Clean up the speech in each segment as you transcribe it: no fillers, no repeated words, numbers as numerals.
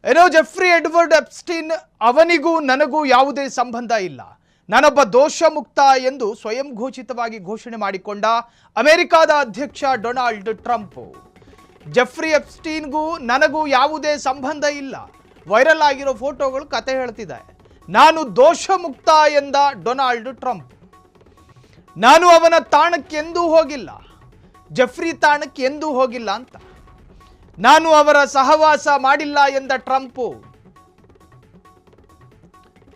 ಏನೋ Jeffrey Edward Epstein ಅವನಿಗೂ ನನಗೂ ಯಾವುದೇ ಸಂಬಂಧ ಇಲ್ಲ, ನಾನೊಬ್ಬ ದೋಷ ಮುಕ್ತ ಎಂದು ಸ್ವಯಂ ಘೋಷಿತವಾಗಿ ಘೋಷಣೆ ಮಾಡಿಕೊಂಡ ಅಮೆರಿಕಾದ ಅಧ್ಯಕ್ಷ ಡೊನಾಲ್ಡ್ ಟ್ರಂಪ್. ಜೆಫ್ರಿ ಎಪ್ಸ್ಟೀನ್ಗೂ ನನಗೂ ಯಾವುದೇ ಸಂಬಂಧ ಇಲ್ಲ, ವೈರಲ್ ಆಗಿರೋ ಫೋಟೋಗಳು ಕತೆ ಹೇಳ್ತಿದೆ. ನಾನು ದೋಷ ಮುಕ್ತ ಎಂದ ಡೊನಾಲ್ಡ್ ಟ್ರಂಪ್. ನಾನು ಅವನ ತಾಣಕ್ಕೆ ಎಂದೂ ಹೋಗಿಲ್ಲ, ಜೆಫ್ರಿ ತಾಣಕ್ಕೆ ಎಂದೂ ಹೋಗಿಲ್ಲ ಅಂತ. ನಾನು ಅವರ ಸಹವಾಸ ಮಾಡಿಲ್ಲ ಎಂದ ಟ್ರಂಪ್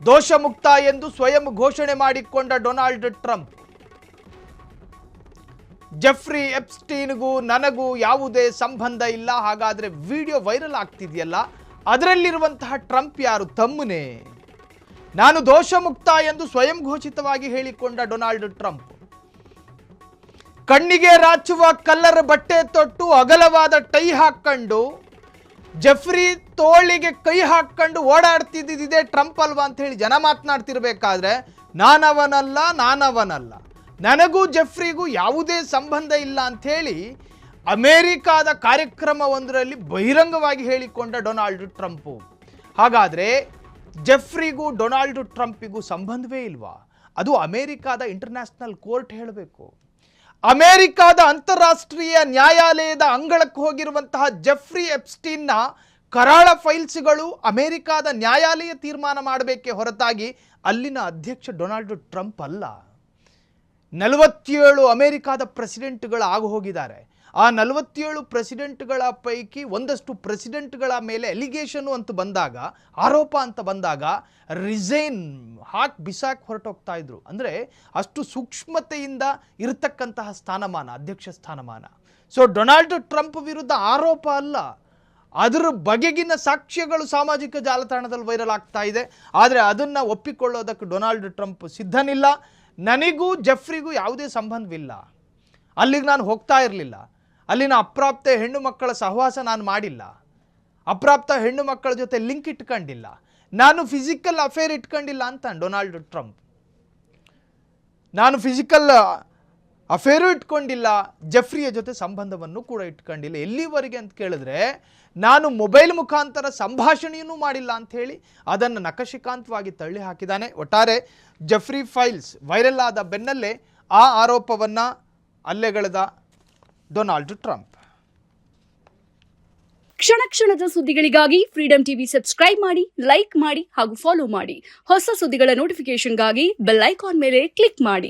ದೋಷ ಮುಕ್ತ ಎಂದು ಸ್ವಯಂ ಘೋಷಣೆ ಮಾಡಿಕೊಂಡ ಡೊನಾಲ್ಡ್ ಟ್ರಂಪ್. ಜೆಫ್ರಿ ಎಪ್ಸ್ಟೀನ್ಗೂ ನನಗೂ ಯಾವುದೇ ಸಂಬಂಧ ಇಲ್ಲ. ಹಾಗಾದ್ರೆ ವಿಡಿಯೋ ವೈರಲ್ ಆಗ್ತಿದೆಯಲ್ಲ, ಅದರಲ್ಲಿರುವಂತಹ ಟ್ರಂಪ್ ಯಾರು? ತಮ್ಮನೇ. ನಾನು ದೋಷ ಮುಕ್ತ ಎಂದು ಸ್ವಯಂ ಘೋಷಿತವಾಗಿ ಹೇಳಿಕೊಂಡ ಡೊನಾಲ್ಡ್ ಟ್ರಂಪ್ ಕಣ್ಣಿಗೆ ರಾಚುವ ಕಲ್ಲರ್ ಬಟ್ಟೆ ತೊಟ್ಟು ಅಗಲವಾದ ಟೈ ಹಾಕೊಂಡು ಜೆಫ್ರಿ ತೋಳಿಗೆ ಕೈ ಹಾಕೊಂಡು ಓಡಾಡ್ತಿದ್ದಿದೆ ಟ್ರಂಪ್ ಅಲ್ವಾ ಅಂತ ಹೇಳಿ ಜನ ಮಾತನಾಡ್ತಿರ್ಬೇಕಾದ್ರೆ ನಾನವನಲ್ಲ, ನನಗೂ ಜೆಫ್ರಿಗೂ ಯಾವುದೇ ಸಂಬಂಧ ಇಲ್ಲ ಅಂಥೇಳಿ ಅಮೇರಿಕಾದ ಕಾರ್ಯಕ್ರಮವೊಂದರಲ್ಲಿ ಬಹಿರಂಗವಾಗಿ ಹೇಳಿಕೊಂಡ ಡೊನಾಲ್ಡ್ ಟ್ರಂಪ್. ಹಾಗಾದರೆ ಜೆಫ್ರಿಗೂ ಡೊನಾಲ್ಡ್ ಟ್ರಂಪಿಗೂ ಸಂಬಂಧವೇ ಇಲ್ವಾ? ಅದು ಅಮೇರಿಕಾದ ಇಂಟರ್ನ್ಯಾಷನಲ್ ಕೋರ್ಟ್ ಹೇಳಬೇಕು. ಅಮೆರಿಕಾದ ಅಂತಾರಾಷ್ಟ್ರೀಯ ನ್ಯಾಯಾಲಯದ ಅಂಗಳಕ್ಕೆ ಹೋಗಿರುವಂತಹ ಜೆಫ್ರಿ ಎಪ್ಸ್ಟೀನ್ನ ಕರಾಳ ಫೈಲ್ಸ್ಗಳು ಅಮೆರಿಕಾದ ನ್ಯಾಯಾಲಯ ತೀರ್ಮಾನ ಮಾಡಬೇಕೇ ಹೊರತಾಗಿ ಅಲ್ಲಿನ ಅಧ್ಯಕ್ಷ ಡೊನಾಲ್ಡ್ ಟ್ರಂಪ್ ಅಲ್ಲ. 47 ಅಮೆರಿಕಾದ ಪ್ರೆಸಿಡೆಂಟ್ಗಳು ಆಗಿ ಹೋಗಿದ್ದಾರೆ. ಆ 47 ಪ್ರೆಸಿಡೆಂಟ್ಗಳ ಪೈಕಿ ಒಂದಷ್ಟು ಪ್ರೆಸಿಡೆಂಟ್ಗಳ ಮೇಲೆ ಎಲಿಗೇಷನು ಅಂತ ಬಂದಾಗ, ಆರೋಪ ಅಂತ ಬಂದಾಗ ರಿಸೈನ್ ಹಾಕಿ ಬಿಸಾಕಿ ಹೊರಟೋಗ್ತಾ ಇದ್ರು. ಅಂದರೆ ಅಷ್ಟು ಸೂಕ್ಷ್ಮತೆಯಿಂದ ಇರತಕ್ಕಂತಹ ಸ್ಥಾನಮಾನ ಅಧ್ಯಕ್ಷ ಸ್ಥಾನಮಾನ. ಸೊ ಡೊನಾಲ್ಡ್ ಟ್ರಂಪ್ ವಿರುದ್ಧ ಆರೋಪ ಅಲ್ಲ, ಅದರ ಬಗೆಗಿನ ಸಾಕ್ಷ್ಯಗಳು ಸಾಮಾಜಿಕ ಜಾಲತಾಣದಲ್ಲಿ ವೈರಲ್ ಆಗ್ತಾ ಇದೆ. ಆದರೆ ಅದನ್ನು ಒಪ್ಪಿಕೊಳ್ಳೋದಕ್ಕೆ ಡೊನಾಲ್ಡ್ ಟ್ರಂಪ್ ಸಿದ್ಧನಿಲ್ಲ. ನನಗೂ ಜೆಫ್ರಿಗೂ ಯಾವುದೇ ಸಂಬಂಧವಿಲ್ಲ, ಅಲ್ಲಿಗೆ ನಾನು ಹೋಗ್ತಾ ಇರಲಿಲ್ಲ, ಅಲ್ಲಿನ ಅಪ್ರಾಪ್ತ ಹೆಣ್ಣು ಮಕ್ಕಳ ಸಹವಾಸ ನಾನು ಮಾಡಿಲ್ಲ, ಅಪ್ರಾಪ್ತ ಹೆಣ್ಣು ಮಕ್ಕಳ ಜೊತೆ ಲಿಂಕ್ ಇಟ್ಕೊಂಡಿಲ್ಲ, ನಾನು ಫಿಸಿಕಲ್ ಅಫೇರ್ ಇಟ್ಕೊಂಡಿಲ್ಲ ಅಂತ ಡೊನಾಲ್ಡ್ ಟ್ರಂಪ್. ನಾನು ಫಿಸಿಕಲ್ ಅಫೇರು ಇಟ್ಕೊಂಡಿಲ್ಲ, ಜೆಫ್ರಿಯ ಜೊತೆ ಸಂಬಂಧವನ್ನು ಕೂಡ ಇಟ್ಕೊಂಡಿಲ್ಲ. ಎಲ್ಲಿವರೆಗೆ ಅಂತ ಕೇಳಿದ್ರೆ, ನಾನು ಮೊಬೈಲ್ ಮುಖಾಂತರ ಸಂಭಾಷಣೆಯೂ ಮಾಡಿಲ್ಲ ಅಂಥೇಳಿ ಅದನ್ನು ನಖಶಿಕಾಂತವಾಗಿ ತಳ್ಳಿ ಹಾಕಿದ್ದಾನೆ. ಒಟ್ಟಾರೆ ಜೆಫ್ರಿ ಫೈಲ್ಸ್ ವೈರಲ್ ಆದ ಬೆನ್ನಲ್ಲೇ ಆ ಆರೋಪವನ್ನು ಅಲ್ಲೆಗೆಳೆದ ಡೊನಾಲ್ಡ್ ಟ್ರಂಪ್. ಕ್ಷಣ ಕ್ಷಣದ ಸುದ್ದಿಗಳಿಗಾಗಿ ಫ್ರೀಡಂ ಟಿವಿ ಸಬ್ಸ್ಕ್ರೈಬ್ ಮಾಡಿ, ಲೈಕ್ ಮಾಡಿ ಹಾಗೂ ಫಾಲೋ ಮಾಡಿ. ಹೊಸ ಸುದ್ದಿಗಳ ನೋಟಿಫಿಕೇಶನ್ಗಾಗಿ ಬೆಲ್ ಐಕಾನ್ ಮೇಲೆ ಕ್ಲಿಕ್ ಮಾಡಿ.